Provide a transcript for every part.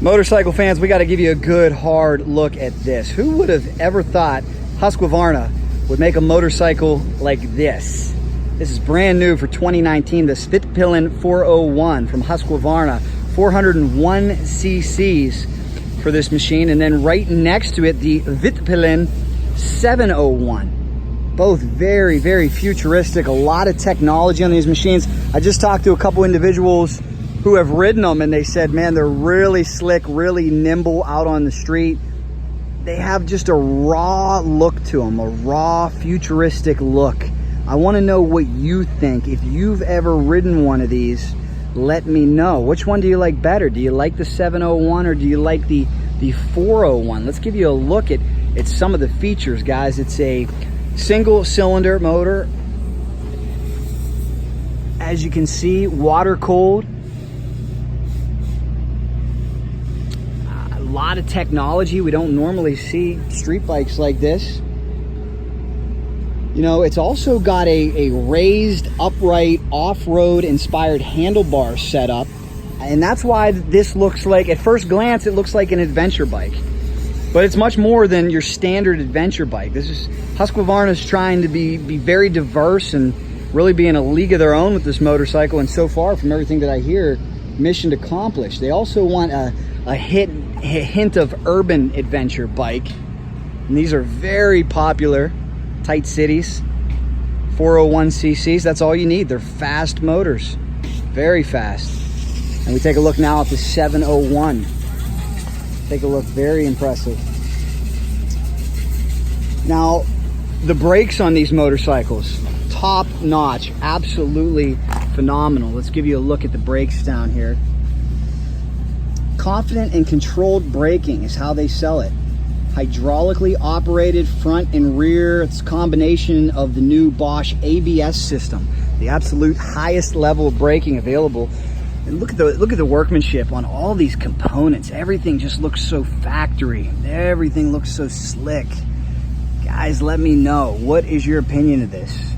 Motorcycle fans, we got to give you a good hard look at this. Who would have ever thought HUSQVARNA would make a motorcycle like this? This is brand new for 2019, the SVARTPILEN 401 from HUSQVARNA, 401 cc's for this machine. And then right next to it, the VITPILEN 701. Both very, very futuristic, a lot of technology on these machines. I just talked to a couple individuals who have ridden them, and they said, man, they're really slick, really nimble out on the street. They have just a raw look to them, a raw futuristic look. I want to know what you think. If you've ever ridden one of these, let me know. Which one do you like better? Do you like the 701 or do you like the 401? Let's give you a look at some of the features, guys. It's a single cylinder motor. As you can see, water cooled. A lot of technology. We don't normally see street bikes like this. You know, it's also got a raised, upright, off-road inspired handlebar setup. And that's why this looks like, at first glance, it looks like an adventure bike. But it's much more than your standard adventure bike. This is, HUSQVARNA's trying to be very diverse and really be in a league of their own with this motorcycle. And so far, from everything that I hear, mission accomplished. They also want a hint of urban adventure bike. And these are very popular. Tight cities, 401 cc's, that's all you need. They're fast motors, very fast. And we take a look now at the 701. Take a look, very impressive. Now, the brakes on these motorcycles, top notch, absolutely phenomenal. Let's give you a look at the brakes down here. Confident and controlled braking is how they sell it. Hydraulically operated front and rear. It's a combination of the new Bosch ABS system, the absolute highest level of braking available. And look at the workmanship on all these components. Everything just looks so factory. Everything looks so slick. Guys, let me know. What is your opinion of this?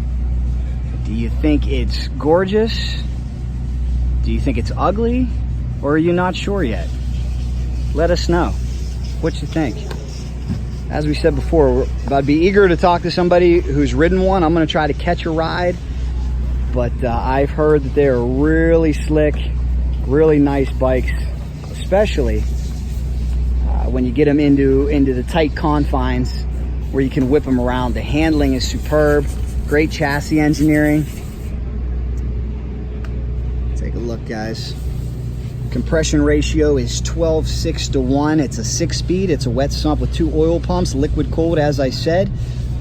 Do you think it's gorgeous? Do you think it's ugly? Or are you not sure yet? Let us know what you think. As we said before, I'd be eager to talk to somebody who's ridden one. I'm going to try to catch a ride, but I've heard that they're really slick, really nice bikes, especially when you get them into the tight confines where you can whip them around. The handling is superb, great chassis engineering. Take a look, guys. Compression ratio is 12:6:1. It's a 6-speed. It's a wet sump with 2 oil pumps, liquid cooled, as I said.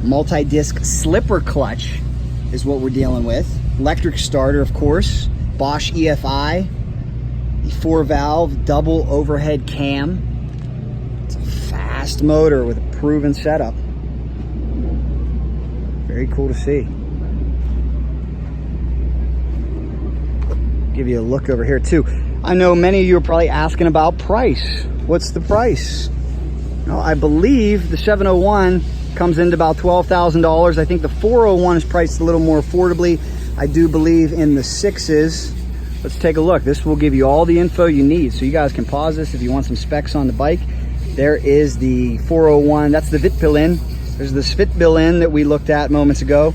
Multi-disc slipper clutch is what we're dealing with. Electric starter, of course. Bosch EFI. 4-valve double overhead cam. It's a fast motor with a proven setup. Very cool to see. Give you a look over here too. I know many of you are probably asking about price. What's the price? Well, I believe the 701 comes into about $12,000. I think the 401 is priced a little more affordably. I do believe in the 6s. Let's take a look. This will give you all the info you need. So you guys can pause this if you want some specs on the bike. There is the 401. That's the VITPILEN. There's the SVARTPILEN that we looked at moments ago.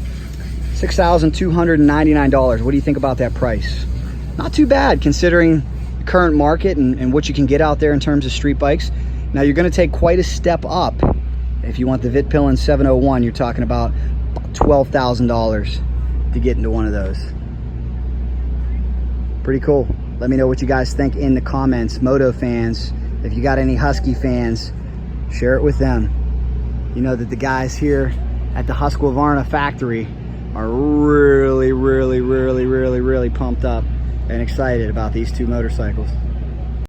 $6,299. What do you think about that price? Not too bad considering the current market and what you can get out there in terms of street bikes. Now you're going to take quite a step up. If you want the VITPILEN 701, you're talking about $12,000 to get into one of those. Pretty cool. Let me know what you guys think in the comments. Moto fans, if you got any Husky fans, share it with them. You know that the guys here at the HUSQVARNA factory are really pumped up and excited about these two motorcycles.